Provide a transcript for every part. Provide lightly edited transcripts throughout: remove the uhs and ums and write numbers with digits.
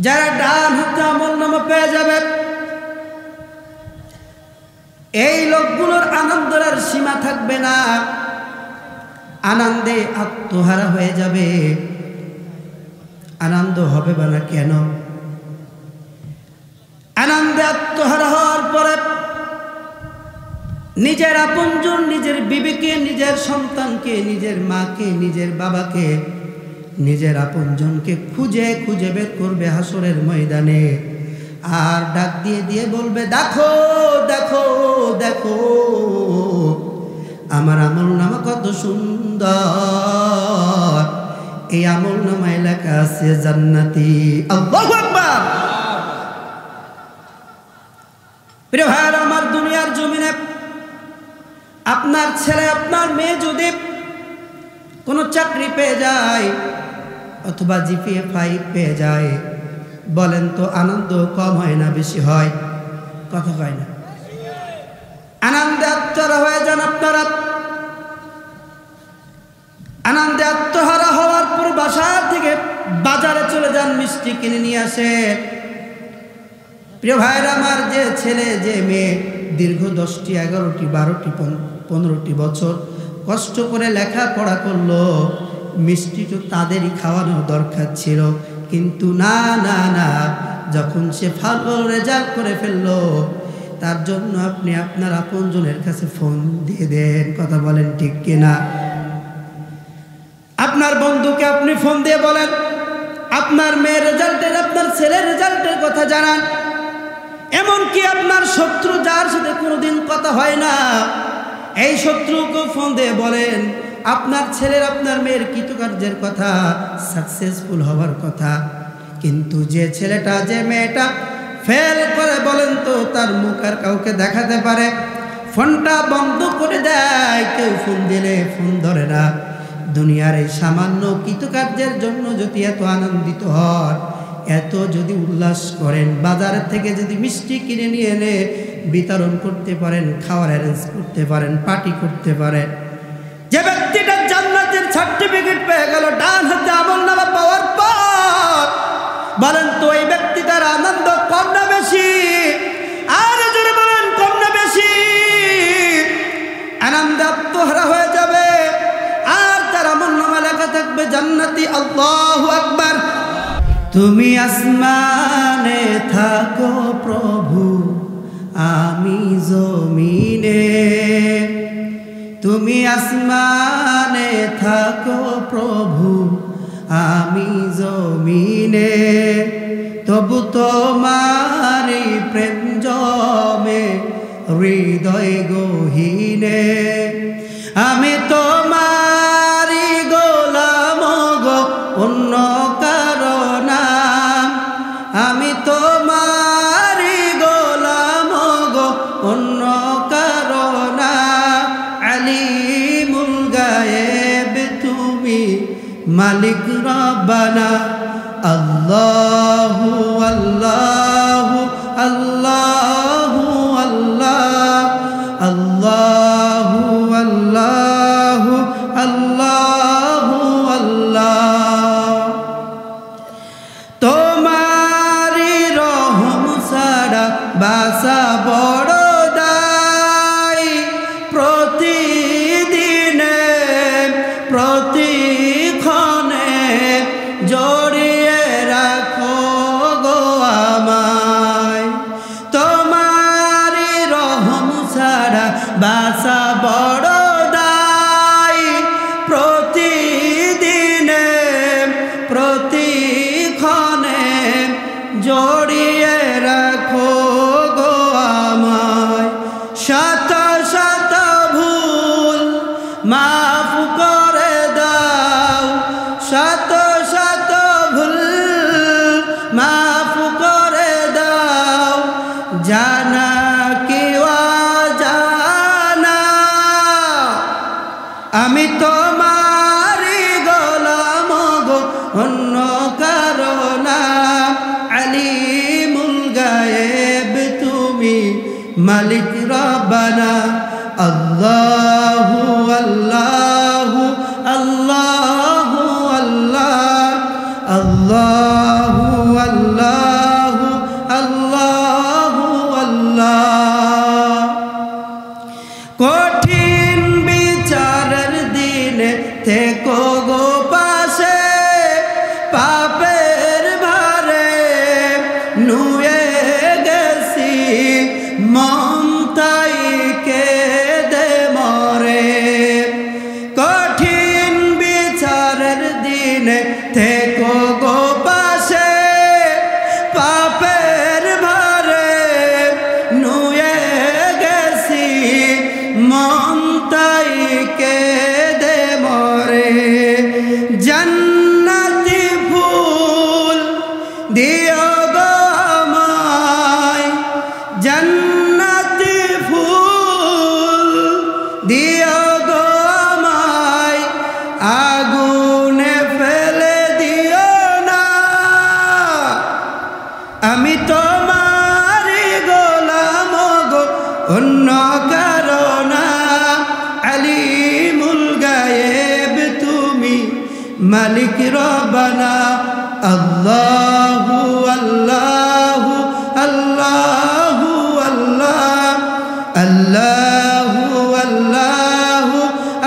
যারা ডান হাতে আমলনামা পেয়ে যাবে এই লোকগুলোর আনন্দের আর সীমা থাকবে না, আনন্দে আত্মহারা হয়ে যাবে। আনন্দ হবে বা না কেন? আনন্দে আত্মহারা হওয়ার পরে নিজের আপনজন, নিজের বিবিকে, নিজের সন্তানকে, নিজের মাকে, নিজের বাবাকে, নিজের আপনজনকে খুঁজে খুঁজে বের করবে হাসরের ময়দানে, আর ডাক দিয়ে দিয়ে বলবে, দেখো দেখো দেখো আমার আমলনামা কত সুন্দর, এই আমলনামায় লেখা আছে জান্নাতি। আল্লাহু আকবার। প্রিয় ভাইরা আমার, দুনিয়ার জমিনে আপনার ছেলে আপনার মেয়ে যদি কোনো চাকরি পেয়ে যায় অথবা জিপিএ 5 পেয়ে যায়, বলেন তো আনন্দ কম হয় না বেশি হয়? কথা হয় না? আনন্দে আত্মহারা হয়ে যান আপনারা। আনন্দে আত্মহারা হওয়ার পর বাসা থেকে বাজারে চলে যান, মিষ্টি কিনে নিয়ে আসে। প্রিয় ভাইরা আমার, যে ছেলে যে মেয়ে দীর্ঘ 10টি 11টি 12টি 15টি বছর কষ্ট করে লেখাপড়া করলো, মিষ্টি তো তাদেরই খাওয়ানো দরকার ছিল, কিন্তু না না না, যখন সে ভালো রেজাল্ট করে ফেললো তার জন্য আপনি আপনার আপনজনের কাছে ফোন দিয়ে দেন। কথা বলেন ঠিক কিনা? আপনার বন্ধুকে আপনি ফোন দিয়ে বলেন, আপনার মেয়ের রেজাল্টের, আপনার ছেলের রেজাল্টের কথা জানান। এমনকি আপনার শত্রু যার সাথে কোনোদিন কথা হয় না, এই শত্রুকে ফোন দিয়ে বলেন আপনার ছেলের আপনার মেয়ের কৃতকার্যের কথা, সাকসেসফুল হওয়ার কথা। কিন্তু যে ছেলেটা যে মেয়েটা ফেল করে, বলেন তো তার মুখ আর কাউকে দেখাতে পারে? ফোনটা বন্ধ করে দেয়, কেউ ফোন দিলে ফোন ধরে না। দুনিয়ার এই সামান্য কৃতকার্যের জন্য যদি এত আনন্দিত হন, এত যদি উল্লাস করেন, বাজার থেকে যদি মিষ্টি কিনে নিয়ে এনে বিতরণ করতে পারেন, খাওয়ার অ্যারেঞ্জ করতে পারেন, পার্টি করতে পারেন, যে ব্যক্তিটা জান্নাতের সার্টিফিকেট পেয়ে গেল ডান হাতে আমলনামা পাওয়ার পর, বলেন তো এই ব্যক্তিটার আনন্দ কম না বেশি? আর জোরে বলেন, কম না বেশি? আনন্দে আত্মহারা হয়ে যাবে, আর তার আমলনামা লেখা থাকবে জান্নাতি। আল্লাহু আকবার। তুমি আসমানে থাকো প্রভু, আমি জমিনে। তুমি আসমানে থাকো প্রভু, আমি জমিনে। তবু তোমারি প্রেম জমে হৃদয় গহীনে। আমি তোমারি গোলাম গো, অন্য কারো না। আমি তোমারি গোলাম গো, অন্য কারো না। আলিমুল গায়েব তুমি, মালিক রব্বানা। আল্লাহু আল্লাহু আল্লাহু আল্লাহ, আল্লাহু আল্লাহু আল্লাহু আল্লাহ। তোমারি রহম ছাড়া বাসা বড় দায়, প্রতিদিনে প্রতিক্ষণে জড়িয়ে রাখো গো আমায়। তোমারি রহম ছাড়া বাসা বড় দায়, প্রতিদিনে প্রতিক্ষণে জড়িয়ে রাখো গো আমায়। শত শত ভুল মাফ করে দাও, শত শত ভুল মাফ করে দাও, জানা কি অজানা। আমি তোমারি গোলাম গো, অন্য কারো না। আলিমুল গায়েব তুমি, মালিক রব্বানা। আল্লাহু আল্লাহু আল্লাহু আল্লাহ, আল্লাহু আল্লাহ। দিও গো আমায় জান্নাতি ফুল দিও গো আমায় আগুনে ফেলে দিও না আমি তোমারই গোলাম গো অন্য কারো না আলিমুল গায়েব তুমি মালিক রব্বানা আল্লাহু আল্লাহু আল্লাহু আল্লাহ আল্লাহু আল্লাহু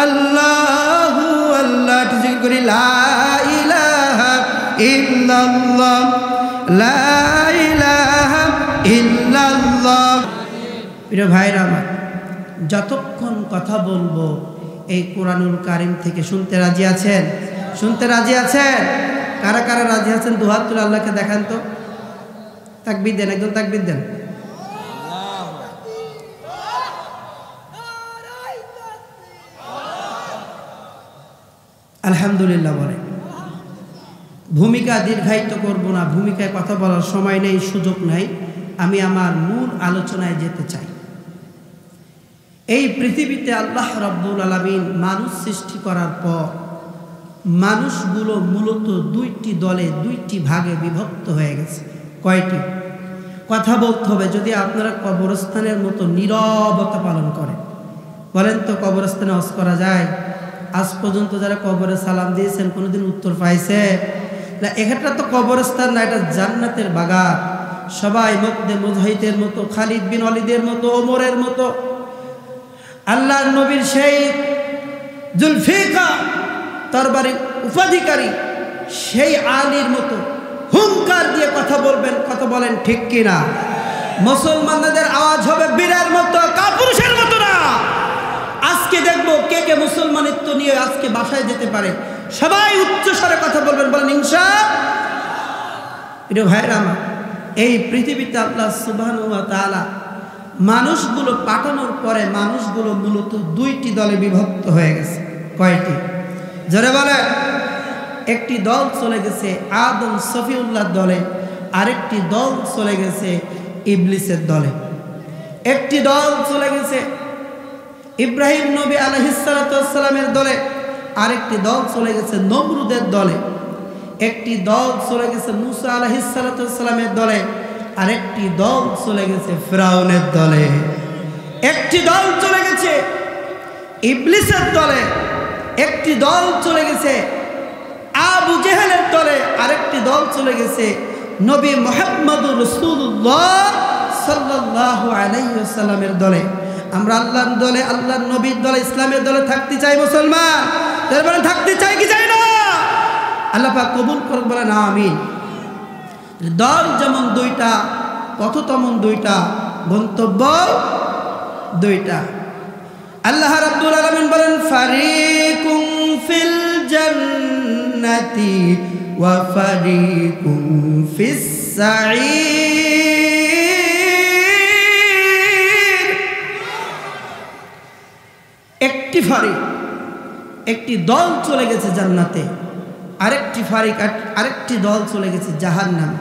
আল্লাহু আল্লাহ ঠিক করি লা ইলাহা ইল্লাল্লাহ লা ইলাহা ইল্লাল্লাহ। প্রিয় ভাইরা আমার, যতক্ষণ কথা বলবো এই কোরআনুল কারীম থেকে শুনতে রাজি আছেন? শুনতে রাজি আছেন? কারা কারা রাজি আছেন দুহাত তুলে আল্লাহকে দেখান তো। তাকবীর দেন, একদম তাকবীর দেন। আলহামদুলিল্লাহ বলে। ভূমিকা দীর্ঘায়িত করব না, ভূমিকায় কথা বলার সময় নেই, সুযোগ নাই। আমি আমার মূল আলোচনায় যেতে চাই। এই পৃথিবীতে আল্লাহ রাব্বুল আলামিন মানুষ সৃষ্টি করার পর মানুষগুলো মূলত দুইটি দলে, দুইটি ভাগে বিভক্ত হয়ে গেছে। কয়টি? কথা বলতে হবে। যদি আপনারা কবরস্থানের মতো নীরবতা পালন করেন, বলেন তো কবরস্থানে হজ করা যায়? আজ পর্যন্ত যারা কবরে সালাম দিয়েছেন কোনোদিন উত্তর পাইছে না? এখানটা তো কবরস্থান না, এটা জান্নাতের বাগান। সবাই মধ্যে মুজাহিদের মতো, খালিদ বিন ওয়ালিদের মতো, ওমরের মতো, আল্লাহর নবীর সেই জুলফিকার তরবারির উপাধিকারী সেই আলীর মতো হুঙ্কার দিয়ে কথা বলবেন। কথা বলেন ঠিক কিনা? মুসলমানদের আওয়াজ হবে বীরের মতো, কাপুরুষের মতো না। আজকে দেখবো কে কে মুসলমানিত্ব নিয়ে আজকে বাসায় যেতে পারে। সবাই উচ্চ স্বরে কথা বলবেন, বলেন ইনশাআল্লাহ। প্রিয় ভাইরা আমার, এই পৃথিবীতে আল্লাহ সুবহানাহু ওয়া তাআলা মানুষগুলো পাঠানোর পরে মানুষগুলো মূলত দুইটি দলে বিভক্ত হয়ে গেছে। কয়টি? জোরে বলে। একটি দল চলে গেছে আদম সফিউল্লাহর দলে, আরেকটি দল চলে গেছে ইবলিসের দলে। একটি দল চলে গেছে ইব্রাহিম নবী আলাইহিস সালাতু ওয়াস সালামের দলে, আরেকটি দল চলে গেছে নমরুদের দলে। একটি দল চলে গেছে মুসা আলাইহিস সালাতু ওয়াস সালামের দলে, আরেকটি দল চলে গেছে ফিরাউনের দলে। একটি দল চলে গেছে ইবলিসের দলে, একটি দল চলে গেছে আবু জেহেলের দলে, আরেকটি দল চলে গেছে নবী মুহাম্মদুর রাসূলুল্লাহ সাল্লাল্লাহু আলাইহি ওয়াসাল্লামের দলে। আমরা আল্লাহর দলে, আল্লাহর নবীর দলে, ইসলামের দলে থাকতে চাই মুসলমান। তারপরে থাকতে চাই কি চাই না? আল্লাহ পাক কবুল করুন, বলেন আমিন। দল যেমন দুইটা, পথ তেমন দুইটা, গন্তব্য দুইটা। আল্লাহ রাব্বুল আলামিন বলেন ফারিকুম ফিল জান্নাতি ওয়া ফারিকুম ফিস সাঈর। একটি ফারিক, একটি দল চলে গেছে জান্নাতে, আরেকটি দল চলে গেছে জাহান্নামে।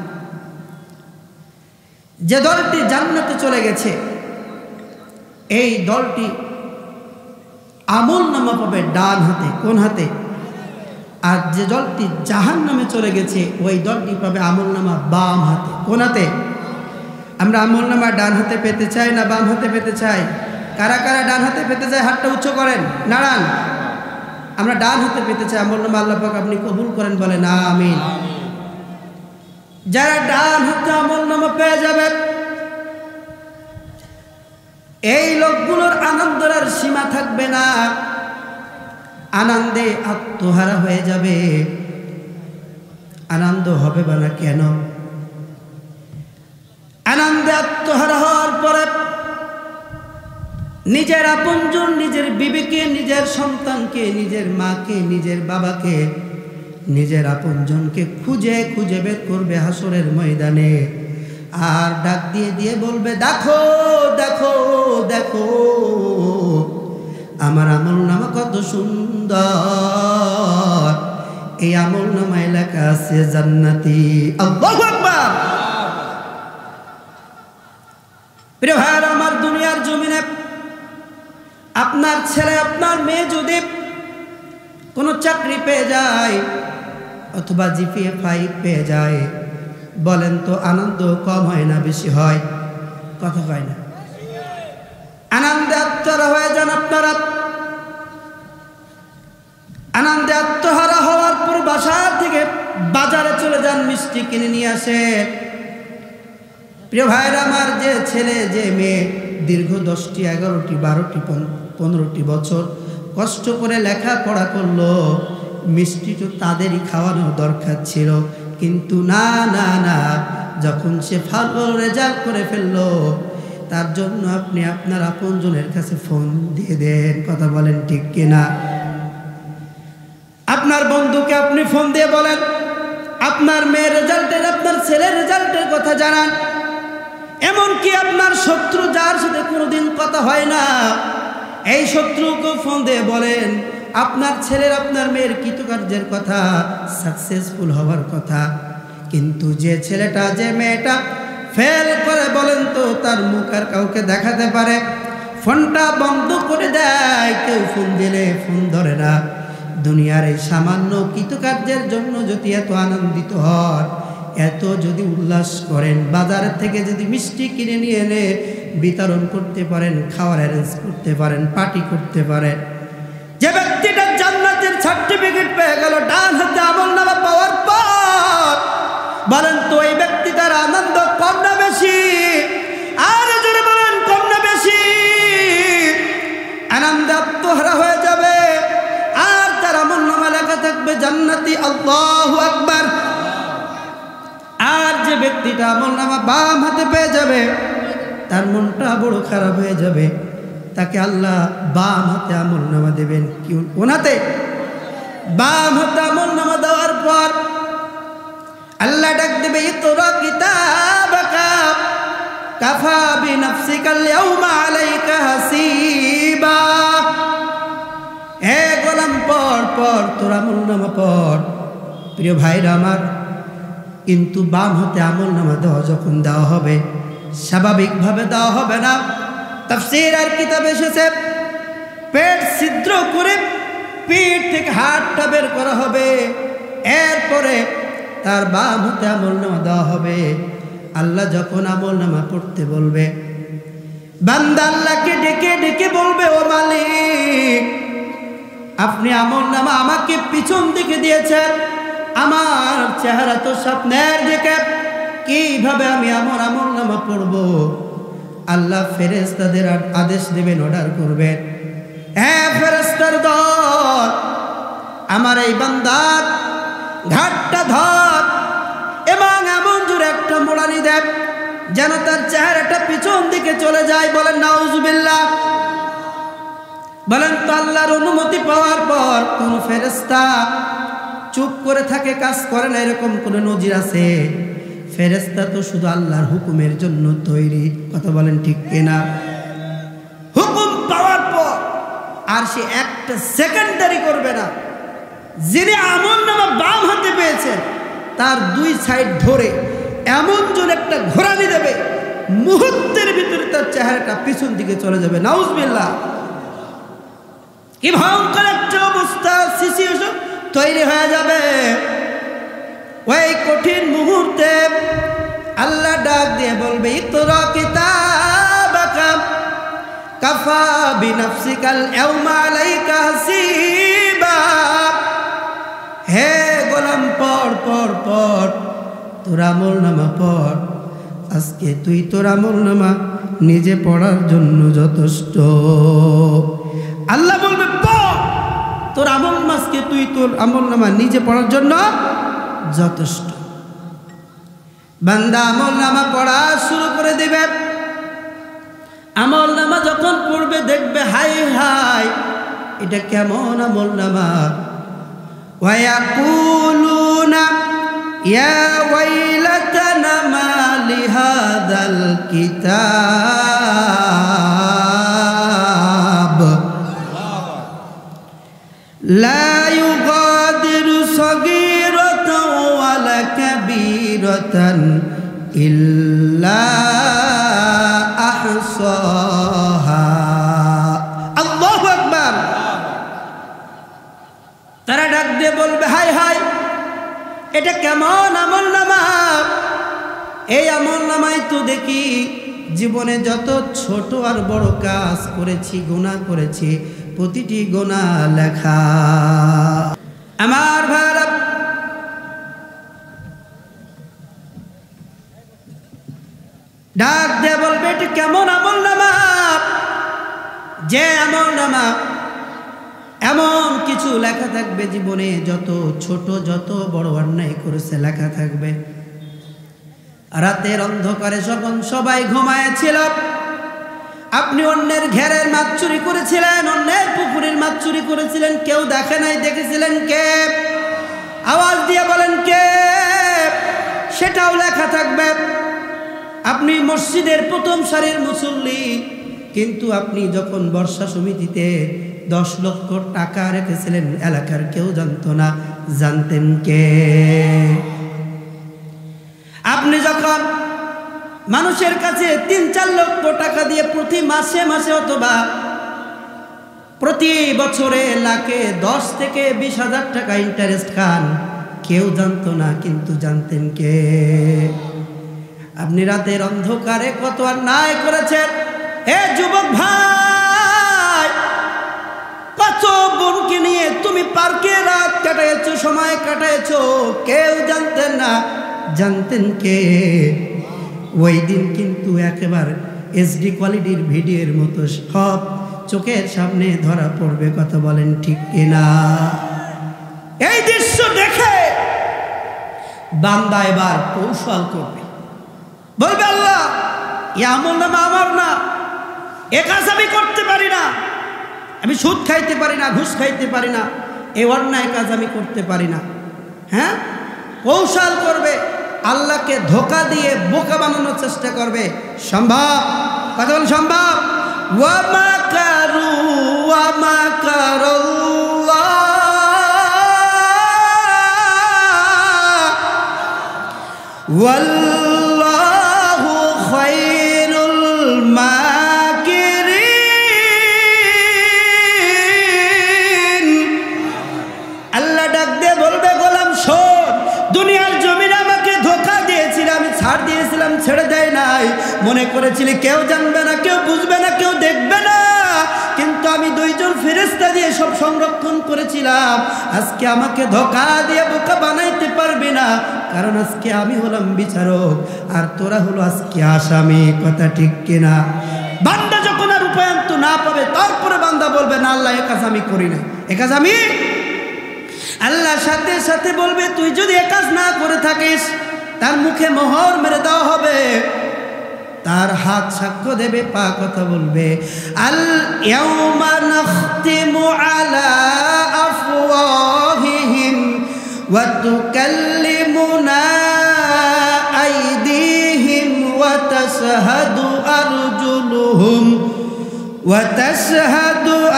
যে দলটি জান্নাতে চলে গেছে এই দলটি আমলনামা পাবে ডান হাতে। কোন হাতে? আর যে দলটি জাহান্নামে চলে গেছে ওই দলটি পাবে আমলনামা বাম হাতে। কোন হাতে? আমরা আমলনামা ডান হাতে পেতে চাই না বাম হাতে পেতে চাই? কারা কারা ডান হাতে পেতে চাই হাতটা উচ্চ করেন, নাড়ান। আমরা ডান হাতে পেতে চাই আমলনামা। আল্লাহ পাক আপনি কবুল করেন, বলেন আমিন। যারা ডান হাতে আমলনামা পেয়ে যাবে এই লোকগুলোর আনন্দের আর সীমা থাকবে না, আনন্দে আত্মহারা হয়ে যাবে। আনন্দ হবে না কেন? আনন্দে আত্মহারা হওয়ার পরে নিজের আপনজন, নিজের বিবিকে, নিজের সন্তানকে, নিজের মাকে, নিজের বাবাকে, নিজের আপনজনকে খুঁজে খুঁজে বের করবে হাসরের ময়দানে। আর ডাক দিয়ে দিয়ে বলবে দেখো দেখো দেখো আমার আমলনামা কত সুন্দর, এই আমলনামায় লেখা আছে জান্নাতি। আল্লাহু আকবার। প্রিয় ভাইরা আমার, দুনিয়ার জমিনে আপনার ছেলে আপনার মেয়ে যদি কোনো চাকরি পেয়ে যায় অথবা জিপিএ 5 পেয়ে যায়, বলেন তো আনন্দ কম হয় না বেশি হয়? কথা হয় না? আনন্দে আত্মহারা হয়ে যান আপনারা। আনন্দে আত্মহারা হওয়ার পর বাসা থেকে বাজারে চলে যান, মিষ্টি কিনে নিয়ে আসে। প্রিয় ভাইরা আমার, যে ছেলে যে মেয়ে দীর্ঘ 10টি 11টি 12টি 15টি বছর কষ্ট করে লেখাপড়া করলো, মিষ্টি তো তাদেরই খাওয়ানোর দরকার ছিল, কিন্তু না না না, যখন সে ভালো রেজাল্ট করে ফেললো তার জন্য আপনি আপনার আপনজনের কাছে ফোন দিয়ে দেন। কথা বলেন ঠিক কিনা? আপনার বন্ধুকে আপনি ফোন দিয়ে বলেন আপনার মেয়ের রেজাল্টের, আপনার ছেলের রেজাল্টের কথা জানান। এমনকি আপনার শত্রু যার সাথে কোনোদিন কথা হয় না, এই শত্রুকে ফোন দিয়ে বলেন আপনার ছেলের আপনার মেয়ের কৃতকার্যের কথা, সাকসেসফুল হওয়ার কথা। কিন্তু যে ছেলেটা যে মেয়েটা ফেল করে, বলেন তো তার মুখ আর কাউকে দেখাতে পারে? ফোনটা বন্ধ করে দেয়, কেউ ফোন দিলে ফোন ধরে না। দুনিয়ার এই সামান্য কৃতকার্যের জন্য যদি এত আনন্দিত হন, এত যদি উল্লাস করেন, বাজার থেকে যদি মিষ্টি কিনে নিয়ে এনে বিতরণ করতে পারেন, খাওয়ার অ্যারেঞ্জ করতে পারেন, পার্টি করতে পারেন, যে ব্যক্তিটা জান্নাতের সার্টিফিকেট পেয়ে গেল ডান হাতে আমলনামা পাওয়ার পর, বলেন তো এই ব্যক্তিটার আনন্দ কম না বেশি? আর যদি বলেন কম না বেশি? আনন্দে আত্মহারা হয়ে যাবে, আর তার আমলনামা লেখা থাকবে জান্নাতি। আল্লাহু আকবার। আর যে ব্যক্তিটা আমলনামা বাম হাতে পেয়ে যাবে, তার মনটা বড় খারাপ হয়ে যাবে। তাকে আল্লাহ বাম হাতে আমলনামা দেবেন। কি ওনাতে বাম হাতে আমলনামা দেওয়ার পর আল্লাহ ডাক দেবে, ইকরা কিতাবাকা কাফা বিনাফসিকা আল-ইয়াওমা আলাইকা হাসিবা। হে গোলাম, পড় পড়, তোর আমলনামা পড়। প্রিয় ভাইরা আমার, কিন্তু বাম হাতে আমলনামা যখন দেওয়া হবে, স্বাভাবিকভাবে দেওয়া হবে না। তাফসীর আর কিতাবে এসেছে, পেট ছিদ্র করে পিঠ থেকে হাড়টা বের করা হবে, এরপরে তার বাম হাতে আমলনামা দেওয়া হবে। আল্লাহ যখন আমলনামা পড়তে বলবে, বান্দা আল্লাহকে ডেকে ডেকে বলবে, ও মালিক, আপনি আমলনামা আমাকে পিছন দিকে দিয়েছেন, আমার চেহারা তো স্বপ্নের দিকে, কিভাবে আমি আমার আমলনামা পড়ব? আল্লাহ ফেরেশতাদের আদেশ দেবেন, অর্ডার করবেন, হ্যাঁ ফেরেশতার দল, আমার এই বান্দার ঘাটটা ধর এবং এমন জোরে একটা মোড়ানি দেব যেন তার চেহারাটা পিছন দিকে চলে যায়। বলেন নাউজুবিল্লাহ। বলেন তো আল্লাহর অনুমতি পাওয়ার পর কোন ফেরেশতা চুপ করে থাকে, কাজ করে না, এরকম কোন নজির আছে? ফেরেশতা তো শুধু আল্লাহর হুকুমের জন্য তৈরি। কথা বলেন ঠিক কিনা? হুকুম পাওয়ার পর আর সে একটা সেকেন্ডারি করবে না। যিনি আমলনামা বাম হাতে পেয়েছেন, তার 2 সাইড ধরে এমন জোরে একটা ঘোরানি দেবে, মুহূর্তের ভিতরে তার চেহারাটা পিছন দিকে চলে যাবে। নাউজুবিল্লাহ। কি ভয়ঙ্কর একটা অবস্থা, সিচুয়েশন তৈরি হয়ে যাবে। ওই কঠিন মুহূর্তে আল্লাহ ডাক দিয়ে বলবে, ইকরা কিতাবাকা কাফা বিনাফসিকাল ইয়াওমা আলাইকা হাসিবা। হে গোলাম, পড় পড় পড়, তোর আমলনামা পড়। আজকে তুই তোর আমলনামা নিজে পড়ার জন্য যথেষ্ট। আল্লাহ বলবে, পড়, তোর আমলনামাকে তুই তোর আমলনামা নিজে পড়ার জন্য যথেষ্ট। বান্দা আমলনামা পড়া শুরু করে দিবে। আমলনামা যখন পড়বে দেখবে, হাই হাই, এটা কেমন আমলনামা। ওয়ায়াকুলুনা ইয়া ওয়াইলাতানা মা লিহাযাল কিতাব লা ইউগাদিরু সগীরাতাও ওয়ালা কাবীরাতান ইল্লা এটা কেমন আমল নামা? এই আমল নামায় তো দেখি জীবনে যত ছোট আর বড় কাজ করেছি, গুনাহ করেছি, প্রতিটি গুনাহ লেখা। আমার ভাইরা, ডাক দিয়ে বলবে এটা কেমন আমল নামা? যে আমল নামা এমন কিছু লেখা থাকবে, জীবনে যত ছোট যত বড় অন্যায় করেছে লেখা থাকবে। রাতের অন্ধকারে যখন সবাই ঘুমায়েছিল, আপনি অন্যের ঘেরের মাছ চুরি করেছিলেন, অন্যের পুকুরের মাছ চুরি করেছিলেন, কেউ দেখে নাই, দেখেছিলেন কে? আওয়াজ দিয়ে বলেন কে? সেটাও লেখা থাকবে। আপনি মসজিদের প্রথম সারির মুসল্লি, কিন্তু আপনি যখন বর্ষা সমিতিতে 10 লক্ষ টাকা রেখেছিলেন, এলাকার কেউ জানতো না, জানতেন কে? আপনি যখন মানুষের কাছে 3-4 লক্ষ টাকা দিয়ে প্রতি মাসে মাসে অথবা প্রতি বছরে লাখে 10 থেকে 20,000 টাকা ইন্টারেস্ট খান, কেউ জানতো না, কিন্তু জানতেন কে? আপনি রাতের অন্ধকারে কত অন্যায় করেছেন। এ যুবক ভাই, কত বোনকে নিয়ে তুমি পার্কে রাত কাটাইছো, সময় কাটাইছো, কেউ জানতেন না, জানতেন কে? ওই দিন কিন্তু একেবারে HD কোয়ালিটির ভিডিওর মতো সব চোখের সামনে ধরা পড়বে। কথা বলেন ঠিক কিনা? এই দৃশ্য দেখে বান্দা এবার কৌশল করবে, বলবে আল্লাহ, এ আমল নামা আমার না, এ কাজ আমি করতে পারি না, আমি সুদ খাইতে পারি না, ঘুষ খাইতে পারি না, এই অন্যায় কাজ আমি করতে পারি না। হ্যাঁ, কৌশল করবে, আল্লাহকে ধোঁকা দিয়ে বোকা বানানোর চেষ্টা করবে। সম্ভব? কথা বল সম্ভব? ওয়া মাকারু ওয়া মাকারাল্লাহ ওয়াল্লাহু খায়রুল মাকিরিন। আল্লাহ ডাক দিয়ে বলবে, গোলাম শোন, দুনিয়ার জমিনে আমাকে ধোঁকা দিয়েছিলাম, আমি ছাড় দিয়েছিলাম, ছেড়ে দেয় নাই। মনে করেছিলি কেউ জানবে না, কেউ বুঝবে না, কেউ দেখবে না, কিন্তু আমি 2 জন ফেরেশতা দিয়ে সব সংরক্ষণ করেছিলাম। আজকে আমাকে ধোঁকা দিয়ে বোকা বানাইতে পারবে না, কারণ আজকে আমি হলাম বিচারক আর তোরা হলো আজকে আসামি। কথা ঠিক কিনা? বান্দা যখন আর উপায়ন্ত না পাবে, তারপরে বান্দা বলবে না আল্লাহ, এ কাজ আমি করি না, এ কাজ আমি। আল্লাহ সাথে সাথে বলবে, তুই যদি এ কাজ না করে থাকিস, তার মুখে মোহর মেরে দেওয়া হবে, তার হাত সাক্ষ্য দেবে, পা কথা বলবে। আল ইয়াউমা নাখতিমু আলা আফওয়াহিহিম ওয়া তুকাল্লিমুনা আইদিহিম ওয়া তাশহাদু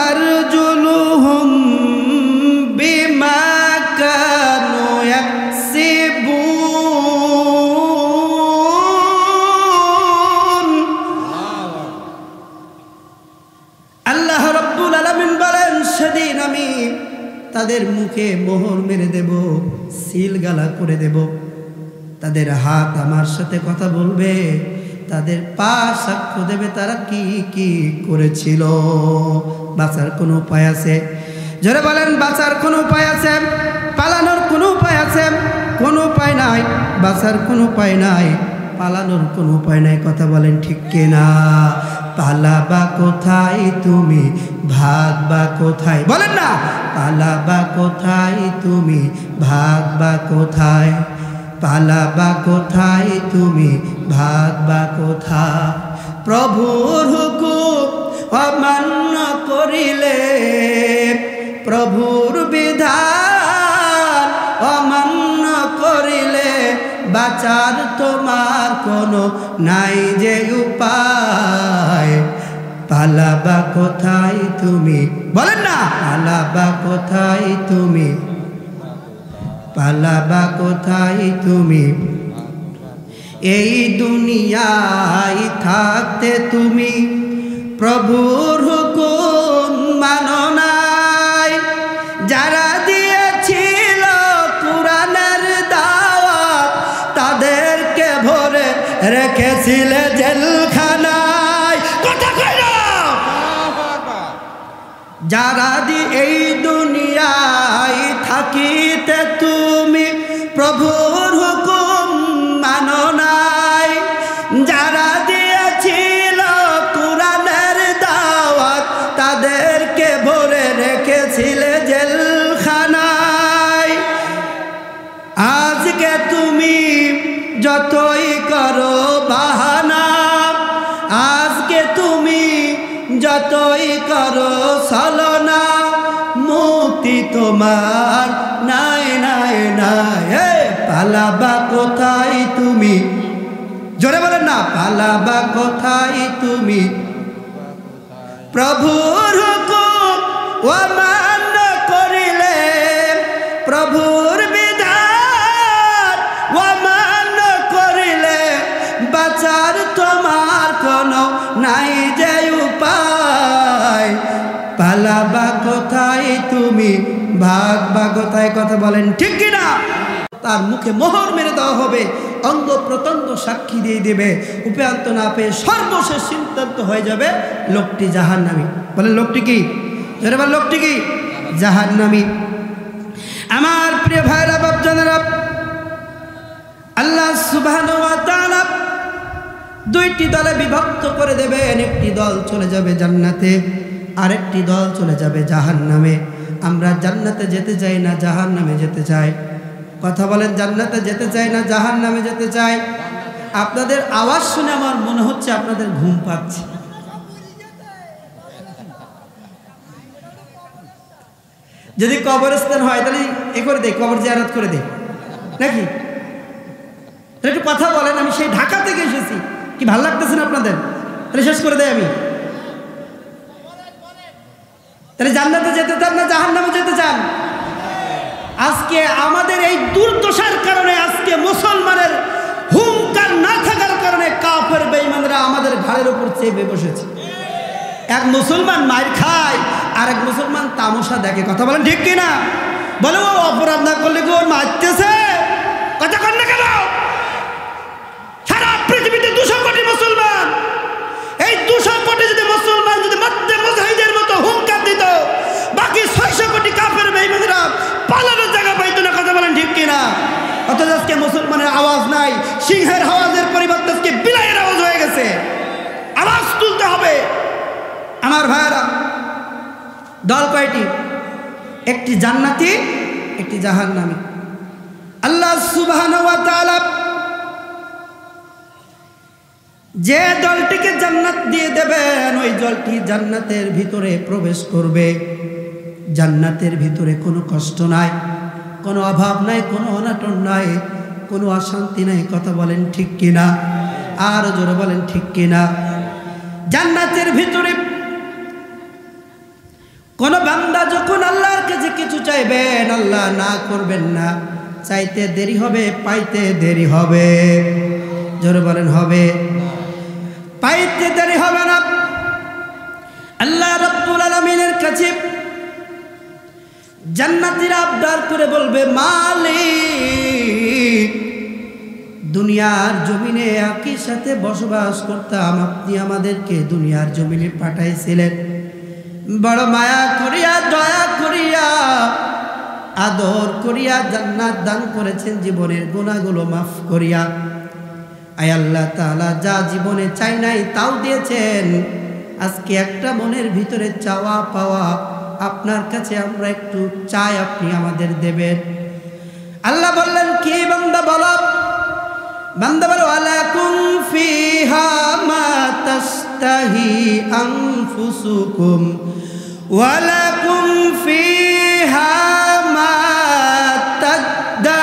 আরজুলুহুম বিমা কানু ইয়াকসিবুন। আল্লাহ রাব্বুল আলামিন বলেন, সেদিন আমি তাদের মুখে মোহর মেরে দেব, সিলগালা করে দেব। তাদের হাত আমার সাথে কথা বলবে, তাদের পা সাক্ষ্য দেবে তারা কি কি করেছিল। বাঁচার কোনো উপায় আছে? জোরে বলেন, বাঁচার কোনো উপায় আছে? পালানোর কোনো উপায় আছে? কোনো উপায় নাই। বাঁচার কোনো উপায় নাই, পালানোর কোনো উপায় নাই। কথা বলেন ঠিক কিনা? পালাবা কোথায় তুমি, ভাগবা কোথায়? বলেন না, পালাবা কোথায় তুমি, ভাগবা কোথায়? পালাবা কোথায় তুমি, ভাগবা কোথায়? প্রভুর হুকুম অমান্য করিলে, প্রভুর বিধান অমান্য করিলে, বাঁচার তোমার কোনো নাই যে উপায়। পালাবা কোথায় তুমি? বলেন না, পালাবা কোথায় তুমি, পালাবা কোথায় তুমি? এই দুনিয়ায় থাকতে তুমি প্রভুর হুকুম মানো নাই। যারা দিয়েছিল কুরআনের দান, রেখেছিলে জেলখানায়। কথা কই না? যারা দি এই দুনিয়ায় থাকিতে তুমি প্রভুর হুকুম মানো নাই, যারা দিয়েছিল কুরআনের দাওয়াত তাদেরকে ভরে রেখেছিলে জেলখানায়। আজকে তুমি যতই করো বাহানা, আজকে তুমি যতই করো ছলনা, মুক্তি তোমার নাই নাই নাই। পালাবা কোথায় তুমি? জোরে বলেন না, পালাবা কোথায় তুমি? প্রভুর হুকুম অমান্য করিলে, প্রভুর বিধান অমান্য করিলে বাঁচার তোমার কোনো নাই যে উপায়। পালাবা কোথায় তুমি? ভাগবা কোথায়? কথা বলেন ঠিক কিনা? তার মুখে মোহর মেরে দেওয়া হবে, অঙ্গ প্রত্যঙ্গ সাক্ষী দিয়ে দেবে। উপায়ন্ত না পেয়ে সর্বশেষ সিদ্ধান্ত হয়ে যাবে লোকটি জাহান্নামী। বলেন লোকটি কি? লোকটি কি? জাহান্নামী। আমার প্রিয় ভাইরা বাপজানেরা, আল্লাহ সুবহানাহু ওয়া তাআলা দুইটি দলে বিভক্ত করে দেবেন। একটি দল চলে যাবে জান্নাতে, আরেকটি দল চলে যাবে জাহান্নামে। আমরা জান্নাতে যেতে চাই না জাহান্নামে যেতে চাই? কথা বলেন, জান্নাতে যেতে চাই না জাহান্নামে যেতে চাই? আপনাদের আওয়াজ শুনে আমার মনে হচ্ছে আপনাদের ঘুম পাচ্ছে। যদি কবরস্থান হয় তাহলে এ করে দে, কবর জিয়ারত করে দে নাকি? একটু কথা বলেন। আমি সেই ঢাকা থেকে এসেছি, কি ভালো লাগতেছে না আপনাদের? তাহলে শেষ করে দেয় আমি। তাহলে জান্নাতে যেতে চান না জাহান্নামে যেতে চান? আজকে আমাদের এই দুর্দশার কারণে, আজকে মুসলমানের হুঙ্কার না থাকার কারণে কাফের বেঈমানরা আমাদের ঘাড়ের উপর চেপে বসেছে। এক মুসলমান মার খায়, আর এক মুসলমান তামাশা দেখে। কথা বলেন ঠিক কিনা? বলে ও অপরাধ না করলে কি ওর মারতেছে? কথা কন না কেন? সারা পৃথিবীতে 200 কোটি মুসলমান, এই 200 কোটি যদি মুসলমান যদি মধ্যে মুজাহিদের মতো হুঙ্কার দিত, বাকি 600 কোটি কাফের বেঈমানরা পালানোর জায়গা পাইতো না। কথা বলেন ঠিক কিনা? অথচ আজকে মুসলমানের আওয়াজ নাই, সিংহের আওয়াজের পরিবর্তে আজকে বিলাইয়ের আওয়াজ হয়ে গেছে। আওয়াজ তুলতে হবে। আমার ভাইরা, দল কয়টি? একটি জান্নাতি, একটি জাহান্নামী। আল্লাহ সুবহানাহু ওয়া তাআলা যে দলটিকে জান্নাত দিয়ে দেবেন, ওই দলটি জান্নাতের ভিতরে প্রবেশ করবে। জান্নাতের ভিতরে কোনো কষ্ট নাই, কোনো অভাব নাই, কোনো অনাটন নাই, কোনো অশান্তি নাই। কথা বলেন ঠিক কিনা? আর জোরে বলেন ঠিক কিনা? জান্নাতের ভিতরে কোন বান্দা যখন আল্লাহর কাছে কিছু চাইবেন, আল্লাহ না করবেন না। চাইতে দেরি হবে, পাইতে দেরি হবে। জোরে বলেন হবে। পাইতে দেরি হবে না। আল্লাহ রাব্বুল আলামিনের কাছে জান্নাতীরা আবদার করে বলবে, মালিক, দুনিয়ার জমিনে একই সাথে বসবাস করতাম, আপনি আমাদেরকে দুনিয়ার জমিনে পাঠাইছিলেন। বড় মায়া করিয়া, দয়া করিয়া, আদর করিয়া জান্নাত দান করেছেন, জীবনের গুনাহগুলো মাফ করিয়া। আয় আল্লাহ তাআলা, যা জীবনে চাই নাই তাও দিয়েছেন। আজকে একটা মনের ভিতরে চাওয়া পাওয়া আপনার কাছে আমরা একটু চাই, আপনি আমাদের দেবেন। আল্লাহ বললেন, কি বান্দা বলো? বান্দা বলো, ওয়ালাকুম ফিহা মা তাশতাহি আনফুসুকুম ওয়ালাকুম ফিহা মা তাদউন।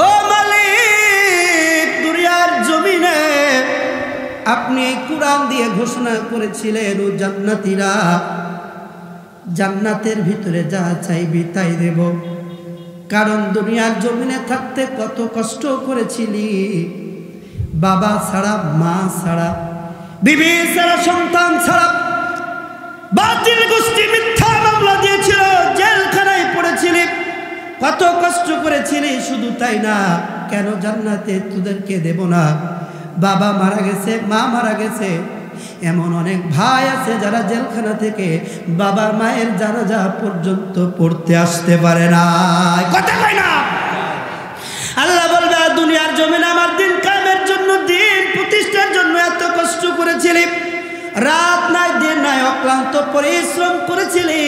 ও মালিক, দুনিয়ার জমিনে আপনি এই কুরআন দিয়ে ঘোষণা করেছিলেন, ও জান্নাতীরা জান্নাতের ভিতরে যা চাইবি তাই দেব। কারণ দুনিয়ার জমিনে থাকতে কত কষ্ট করেছিলি, বাবা ছাড়া, মা ছাড়া, বিবি ছাড়া, সন্তান ছাড়া, বাতিল গোষ্ঠী মিথ্যা মামলা দিয়েছিল, জেলখানায় পড়েছিলি। কত কষ্ট করেছিলি, শুধু তাই না, কেন জান্নাতে তোদেরকে দেব না? বাবা মারা গেছে, মা মারা গেছে, এমন অনেক ভাই আছে যারা জেলখানা থেকে বাবার মায়ের জানাজা পর্যন্ত পড়তে আসতে পারে না। কথা কয় না? আল্লাহ বলবে দুনিয়ার জমিনে আমার দিন কায়েমের জন্য, দিন প্রতিষ্ঠার জন্য এত কষ্ট করেছিলি, রাত নাই দিন নাই অক্লান্ত পরিশ্রম করেছিলি,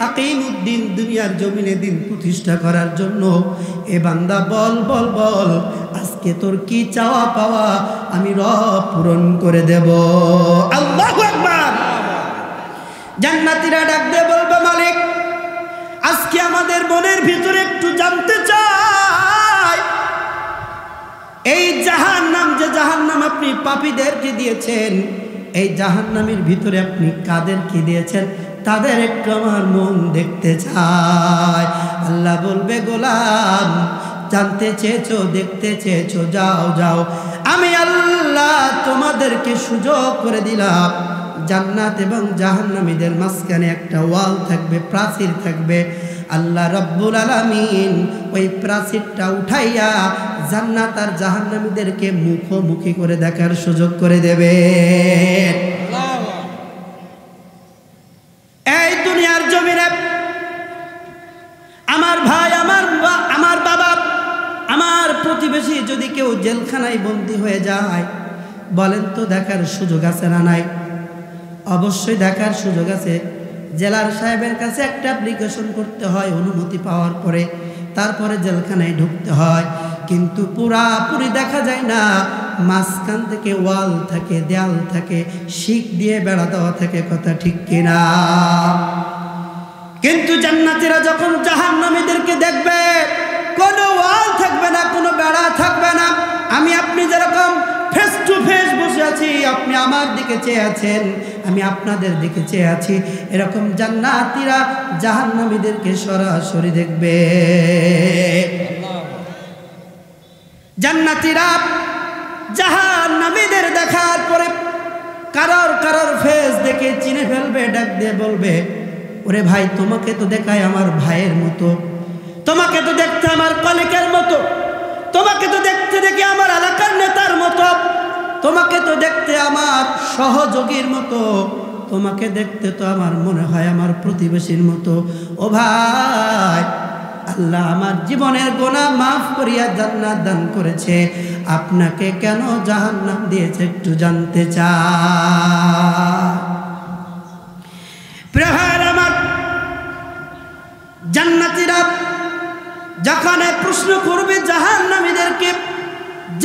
আকিমুদ্দিন দুনিয়ার জমিনে দিন প্রতিষ্ঠা করার জন্য। এ বান্দা বল বল বল, আজকে তোর কি চাওয়া পাওয়া আমি রব পূরণ করে দেব। আল্লাহু আকবার। জান্নাতীরা ডাক দিয়ে বলবে মালিক, আজকে আমাদের মনের ভিতরে একটু জানতে চাই, এই জাহান্নাম, যে জাহান্নাম আপনি পাপীদেরকে দিয়েছেন, এই জাহান্নামের ভিতরে আপনি কাদেরকে দিয়েছেন, তাদের একটু আমার মন দেখতে চায়। আল্লাহ বলবে গোলাম, জানতে চেয়েছো, দেখতে চেয়েছো, যাও যাও, আমি আল্লাহ তোমাদেরকে সুযোগ করে দিলাম। জান্নাত এবং জাহান্নামীদের মাঝখানে একটা ওয়াল থাকবে, প্রাচীর থাকবে। আল্লাহ রাব্বুল আলামিন ওই প্রাচীরটা উঠাইয়া জান্নাত আর জাহান্নামীদেরকে মুখোমুখি করে দেখার সুযোগ করে দেবে। এই দুনিয়ার জমিনে আমার ভাই, আমার বাবা, আমার প্রতিবেশী যদি কেউ জেলখানায় বন্দী হয়ে যায়, বলেন তো দেখার সুযোগ আছে না নাই? অবশ্যই দেখার সুযোগ আছে। জেলার সাহেবের কাছে একটা অ্যাপ্লিকেশন করতে হয়, অনুমতি পাওয়ার পরে তারপরে জেলখানায় ঢুকতে হয়, কিন্তু পুরাপুরি দেখা যায় না। মাঝখান থেকে ওয়াল থাকে, দেয়াল থাকে, শিক দিয়ে বেড়া দেওয়া থাকে, কথা ঠিক কিনা? কিন্তু জান্নাতীরা যখন জাহান্নামীদেরকে দেখবে, কোনো ওয়াল থাকবে না, কোনো বেড়া থাকবে না। আমি আপনি যেরকম ফেস টু ফেস বসে আছি, আপনি আমার দিকে চেয়ে আছেন, আমি আপনাদের দিকে চেয়ে আছি, এরকম জান্নাতীরা জাহান্নামীদেরকে সরাসরি দেখবে। জান্নাতীরা জাহান্নামীদের দেখার পরে কারোর ফেস দেখে চিনে ফেলবে, ডাক দিয়ে বলবে, ওরে ভাই, তোমাকে তো দেখায় আমার ভাইয়ের মতো, তোমাকে তো দেখতে আমার কলিগের মতো, তোমাকে তো দেখতে দেখে আমার এলাকার নেতার মতো, তোমাকে তো দেখতে আমার সহযোগীর মতো, তোমাকে দেখতে তো আমার মনে হয় আমার প্রতিবেশীর মতো। ও ভাই, আল্লাহ আমার জীবনের গুনাহ মাফ করিয়া জান্নাত দান করেছে, আপনাকে কেন জাহান্নাম দিয়েছে একটু জানতে চাই। প্রিয় ভাইরা আমার, জান্নাতীরা যখন প্রশ্ন করবে জাহান্নামীদেরকে,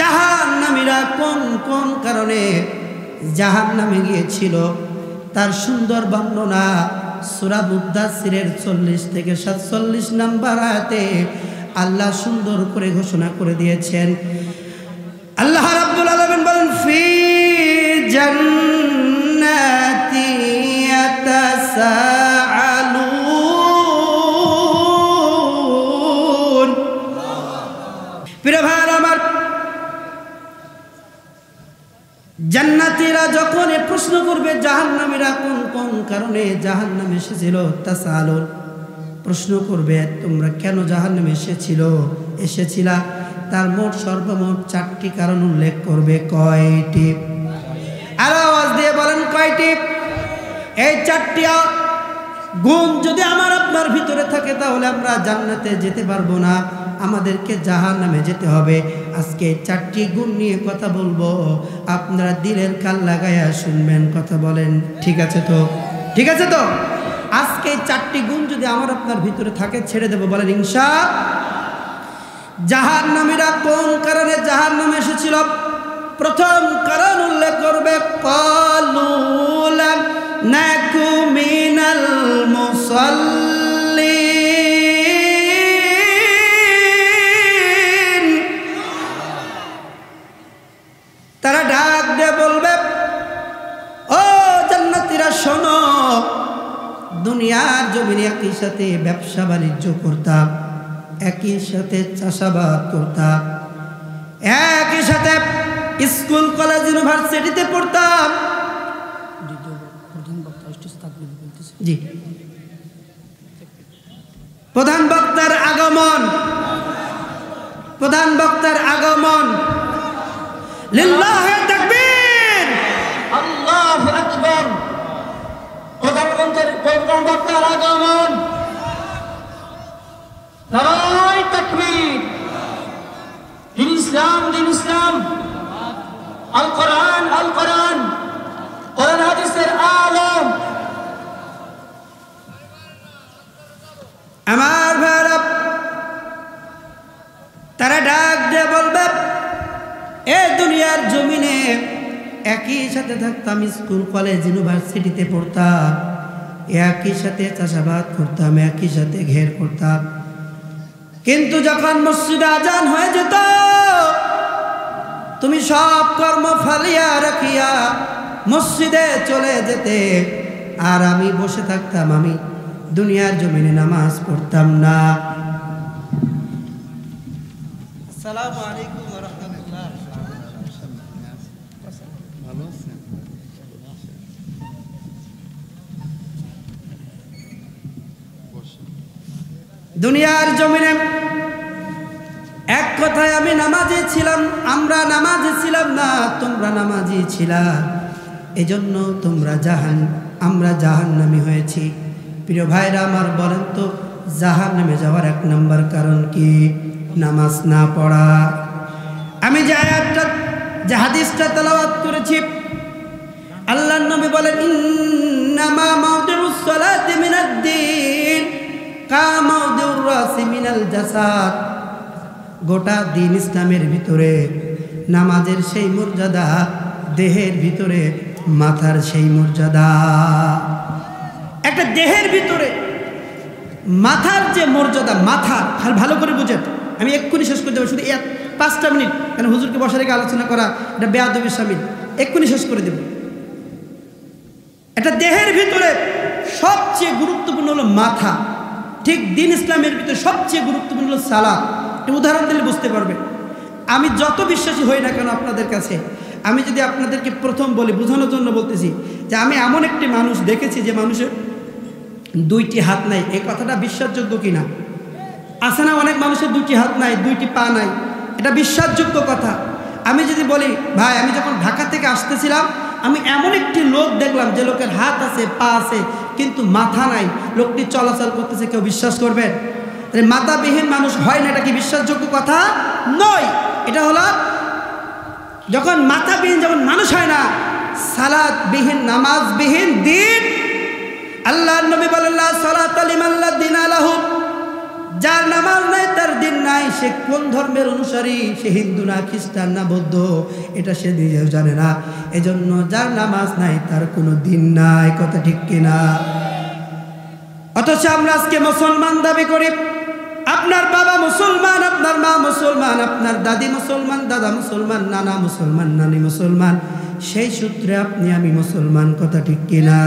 জাহান্নামীরা কোন কোন কারণে জাহান্নামে গিয়েছিল তার সুন্দর বর্ণনা সূরা মুদ্দাসসিরের 40 থেকে 47 নম্বর আয়াতে আল্লাহ সুন্দর করে ঘোষণা করে দিয়েছেন। আল্লাহ রাব্বুল আলামিন বলেন, ফি জান্নাতি ইয়াতাসাআলুন। প্রিয় ভাইরা আমার, জান্নাতীরা যখন প্রশ্ন করবে জাহান্নামীরা কোন কোন কারণে জাহান্নামে এসেছিল, তাসাআলুন, প্রশ্ন করবে তোমরা কেন জাহান্নামে এসেছিলা, তার মোট সর্বমোট 4টি কারণ উল্লেখ করবে। কয়টি? আর আওয়াজ দিয়ে বলেন কয়টি? এই 4টি গুণ যদি আমার আপনার ভিতরে থাকে তাহলে আমরা জান্নাতে যেতে পারবো না, আমাদেরকে জাহান্নামে যেতে হবে। আজকে 4টি গুণ নিয়ে কথা বলবো, আপনারা দিলের কান লাগাইয়া শুনবেন, কথা বলেন ঠিক আছে তো? ঠিক আছে তো? আজকে 4টি গুণ যদি আমার আপনার ভিতরে থাকে ছেড়ে দেবো, বলেন ইনশাআল্লাহ। জাহান্নামীরা কোন কারণে জাহান্নামে এসেছিল? প্রথম কারণ উল্লেখ করবে, ক্বালু লাম নাকু মিনাল মুসাল্লিন। তারা ডাক দিয়ে বলবে, ও জান্নাতীরা শোনো, দুনিয়ার জমিনে একই সাথে ব্যবসা বাণিজ্য করতাম, একই সাথে চাষাবাদ করতাম, একই সাথে স্কুল কলেজ ইউনিভার্সিটিতে পড়তাম। জি, প্রধান বক্তার আগমন, প্রধান বক্তার আগমন। লিল্লাহি তাকবীর, আল্লাহু আকবার। প্রধান বক্তার আগমন। নারায়ে তাকবীর। দিন ইসলাম, দিন ইসলাম। আল কোরআন, আল কোরআন। কোরআন হাদিসের আলম। আমার ভাইরা, তারা ডাক দিয়ে বলবে, এ দুনিয়ার জমিনে একই সাথে থাকতাম, স্কুল কলেজ ইউনিভার্সিটিতে পড়তাম, একই সাথে চাষাবাদ করতাম, একই সাথে ঘের করতাম, কিন্তু যখন মসজিদে আজান হয়ে যেত তুমি সব কর্ম ফালিয়া রাখিয়া মসজিদে চলে যেতে, আর আমি বসে থাকতাম, আমি দুনিয়ার জমিনে নামাজ পড়তাম না। আসসালামু আলাইকুম ওয়া রাহমাতুল্লাহ। দুনিয়ার জমিনে এক কথায় আমি নামাজি ছিলাম, আমরা নামাজি ছিলাম না, তোমরা নামাজি ছিলা, এজন্য তোমরা আমরা জাহান্নামী হয়েছি। প্রিয় ভাইরা আমার, বলেন তো জাহান্নামে যাওয়ার এক নম্বর কারণ কি? নামাজ না পড়া। আমি যে হাদিসটা তেলাওয়াত করেছি, আল্লাহর নবী বলেন, ইন্নামা মাউদিউস সালাতি মিনাদ-দ্বীন কা মাউদিউর রাসি মিনাল জাসাদ। গোটা দিন ইসলামের ভিতরে নামাজের সেই মর্যাদা, দেহের ভিতরে মাথার সেই মর্যাদা। একটা দেহের ভিতরে মাথার যে মর্যাদা, মাথা ভালো করে বুঝেন, আমি এক্ষুনি শেষ করে দেবো, শুধু 5টা মিনিট, কারণ হুজুরকে বসে রেখে আলোচনা করা এটা বেয়াদবি শামিল, এক্ষুনি শেষ করে দেব। একটা দেহের ভিতরে সবচেয়ে গুরুত্বপূর্ণ হলো মাথা, ঠিক দিন ইসলামের ভিতরে সবচেয়ে গুরুত্বপূর্ণ হলো সালাত। উদাহরণ দিলে বুঝতে পারবে। আমি যত বিশ্বাসী হই না কেন আপনাদের কাছে, আমি যদি আপনাদেরকে প্রথম বলি, বোঝানোর জন্য বলতেছি যে আমি এমন একটি মানুষ দেখেছি যে মানুষের 2টি হাত নাই, এই কথাটা বিশ্বাসযোগ্য কিনা? আছে না অনেক মানুষের 2টি হাত নাই, 2টি পা নাই, এটা বিশ্বাসযোগ্য কথা। আমি যদি বলি, ভাই আমি যখন ঢাকা থেকে আসতেছিলাম আমি এমন একটি লোক দেখলাম যে লোকের হাত আছে, পা আছে, কিন্তু মাথা নাই, লোকটি চলাচল করতেছে, কেউ বিশ্বাস করবেন? তাহলে মাথাবিহীন মানুষ হয় না, এটা কি বিশ্বাসযোগ্য কথা নয়? এটা হলো যখন মাথাবিহীন যখন মানুষ হয় না, সালাতবিহীন, নামাজবিহীন দিন। আল্লাহর নবী বলেন, লা সালাতা লিমান লা দীনা লাহু, যার নামাজ নাই তার দিন নাই। সে কোন ধর্মের অনুসারী, সে হিন্দু না, খ্রিস্টান না, বৌদ্ধ, এটা সে নিজেও জানে না। এজন্য যার নামাজ নাই তার কোনো দিন নাই। কথা ঠিক কিনা? অথচ আমরা আজকে মুসলমান দাবি করি। আপনার বাবা মুসলমান, আপনার মা মুসলমান, আপনার দাদি মুসলমান, দাদা মুসলমান, নানা মুসলমান, নানি মুসলমান, সেই সূত্রে আপনি আমি মুসলমান। কথা ঠিক কিনা?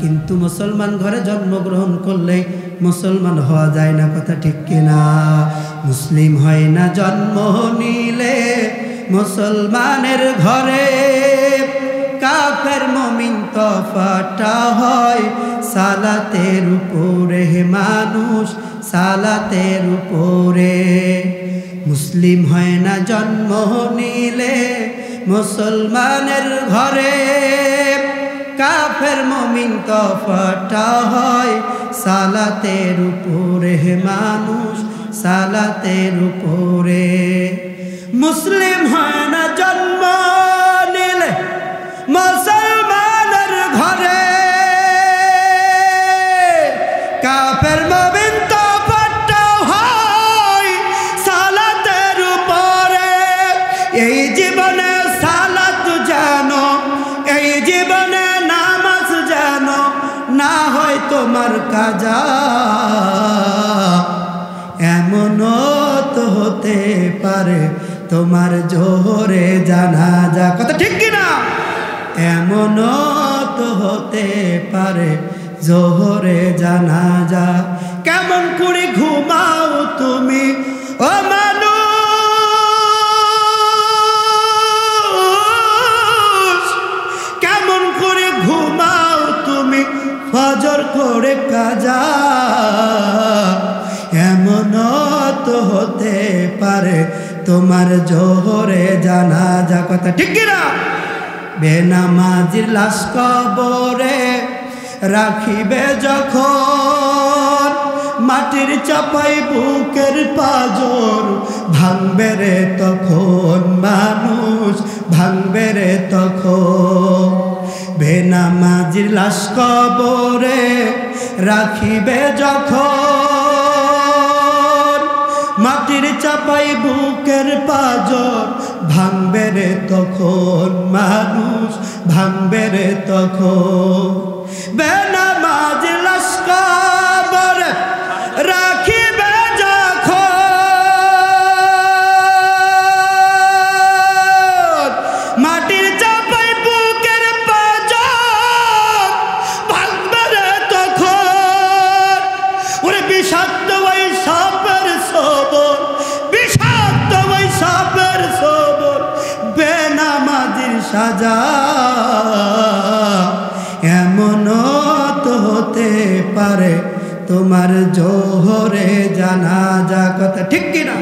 কিন্তু মুসলমান ঘরে জন্মগ্রহণ করলে মুসলমান হওয়া যায় না। কথা ঠিক কিনা? মুসলিম হয় না জন্ম নিলে মুসলমানের ঘরে, কাফের মুমিন তফাৎটা হয় সালাতের উপরে। মানুষ সালাতের উপরে। মুসলিম হয় না জন্ম নিলে মুসলমানের ঘরে, কাফের মুমিন তফাৎটা হয় সালাতের উপরে। মানুষ সালাতের উপরে। মুসলিম হয় না জন্ম নিলে মুসলমানের ঘরে, কাফের মুমিন তফাৎটা হয় সালাতের উপরে। এই জীবনে সালাত জানো, এই জীবনে নামাজ জানো, না হয় তোমার কাজা। এমনও তো হতে পারে তোমার জোহরে জানাজা। কথা ঠিক কিনা? এমনও তো হতে পারে জোহরে জানাজা। কেমন করে ঘুমাও তুমি ও মানুষ, কেমন করে ঘুমাও তুমি ফজর করে কাজা। এমনও তো হতে পারে তোমার জোহরে জানাজা কথা ঠিক কিনা বেনামাজির লাশ কবরে রাখিবে যখন মাটির চাপাই বুকের পাজর ভাঙবে রে তখন মানুষ ভাঙবে রে তখন বেনামাজির লাশ কবরে রাখিবে যখন মাটির চাপাই বুকের পাজর ভাঙবে রে তখন মানুষ ভাঙবে রে তখন বেনামাজির লাশ কবরে রাখিবে যখন মাটির চাপাই বুকের পাজর ভাঙবে রে তখন ওরে বিষাক্ত ওই সাপের সবর বিষাক্ত ওই সাপের সবর বেনামাজির সাজা এমনও তো হতে পারে তোমার জোহরে জানাজা কথা ঠিক কিনা